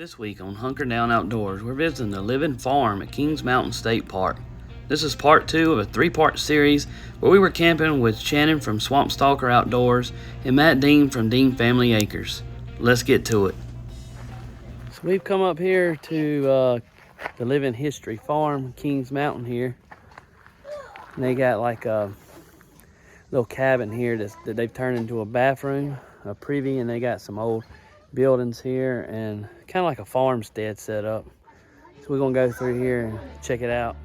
This week on Hunkered Down Outdoors, we're visiting the Living Farm at Kings Mountain State Park. This is part 2 of a 3-part series where we were camping with Shannon from Stalker Outdoors and Matt Dean from Dean Family Acres. Let's get to it. So we've come up here to the Living History Farm, Kings Mountain here. And they got like a little cabin here that they've turned into a bathroom, a privy, and they got some old buildings here and kind of like a farmstead set up. So we're gonna go through here and check it out.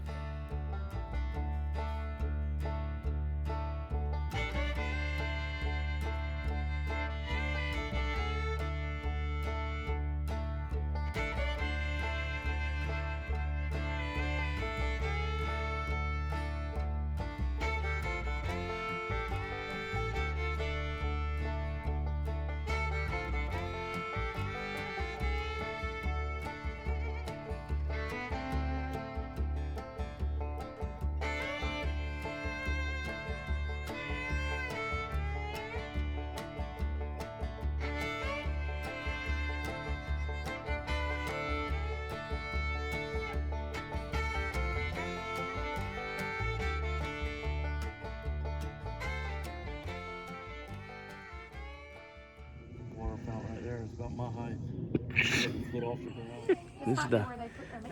Right there is about my height. This is the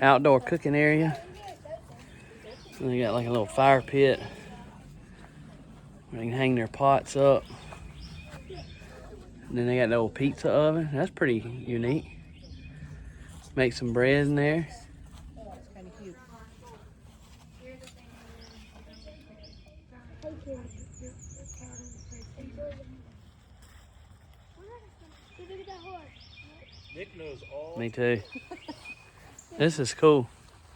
outdoor cooking area. And they got like a little fire pit where they can hang their pots up. And then they got the old pizza oven. That's pretty unique. Make some bread in there. That's kind of cute. Nick knows all. Me too. This is cool.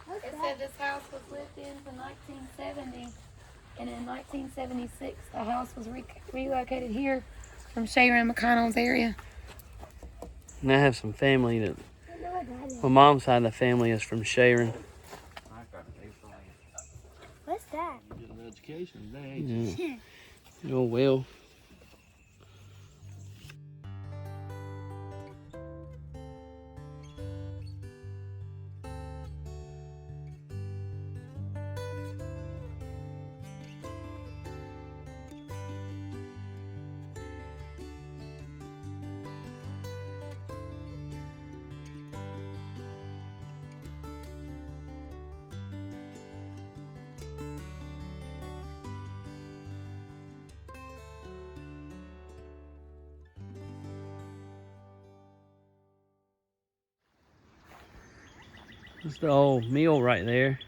It said this house was lived in from 1970, and in 1976 the house was relocated here from Sharon McConnell's area. And I have some family that, my mom's side of the family is from Sharon. What's that? Get an education today. Yeah. Oh well. That's the old mill right there.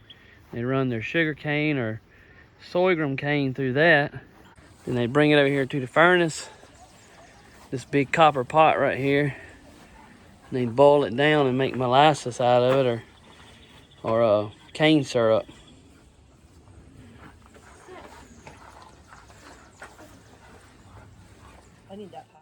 They run their sugar cane or sorghum cane through that. Then they bring it over here to the furnace. This big copper pot right here. And they boil it down and make molasses out of it or cane syrup. I need that pot.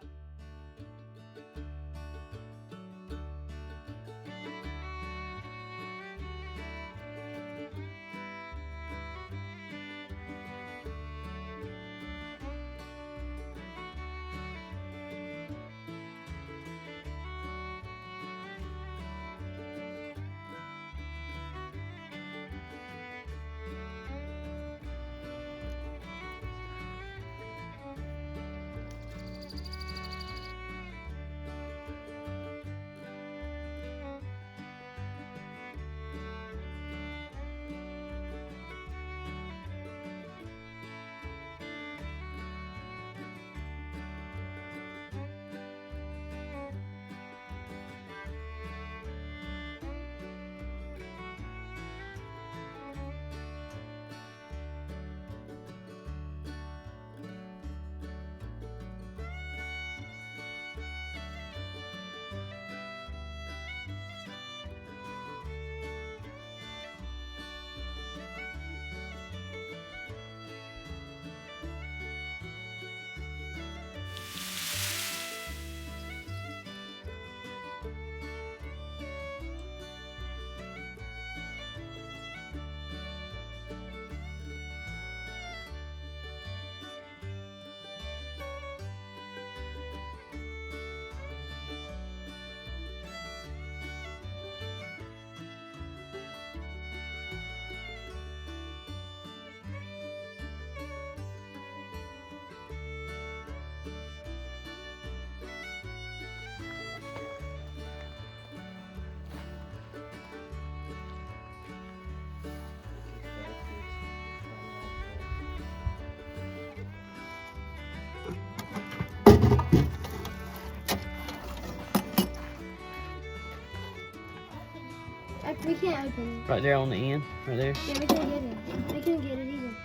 We can't open it. Right there on the end, right there. Yeah, we can't get it. We can't get it either.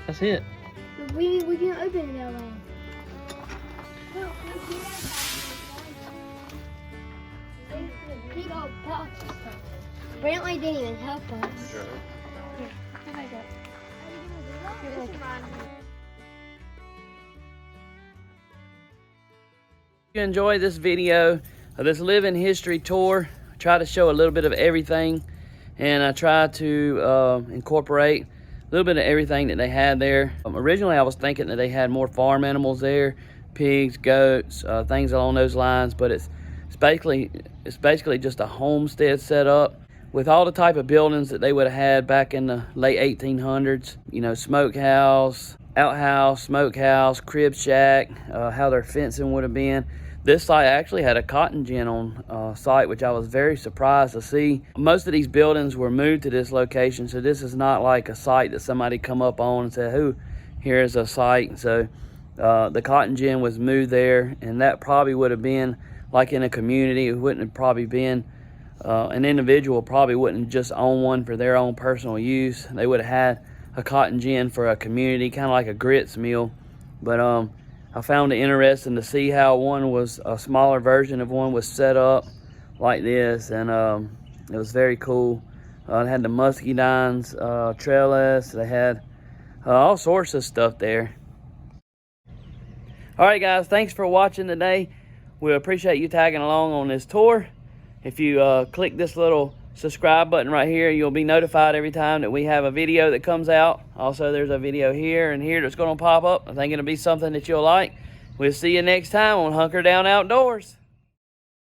That's it. But we can't open it that way. Big old box. Brantley didn't even help us. If you enjoyed this video of this living history tour, I try to show a little bit of everything, and I try to incorporate a little bit of everything that they had there. Originally I was thinking that they had more farm animals there, pigs, goats, things along those lines, but it's basically just a homestead set up with all the type of buildings that they would have had back in the late 1800s. You know, smokehouse, outhouse, smokehouse, crib shack, how their fencing would have been. This site actually had a cotton gin on site, which I was very surprised to see. Most of these buildings were moved to this location, so this is not like a site that somebody come up on and said, here's a site. So the cotton gin was moved there, and that probably would have been like in a community. It wouldn't have probably been, an individual probably wouldn't just own one for their own personal use. They would have had a cotton gin for a community, kind of like a grits meal. But I found it interesting to see how one was, a smaller version of one was set up like this, and it was very cool. It had the muscadines, trellis, they had all sorts of stuff there. All right, guys, thanks for watching today. We appreciate you tagging along on this tour. If you click this little subscribe button right here, you'll be notified every time that we have a video that comes out. Also, there's a video here and here that's going to pop up. I think it'll be something that you'll like. We'll see you next time on Hunker Down Outdoors.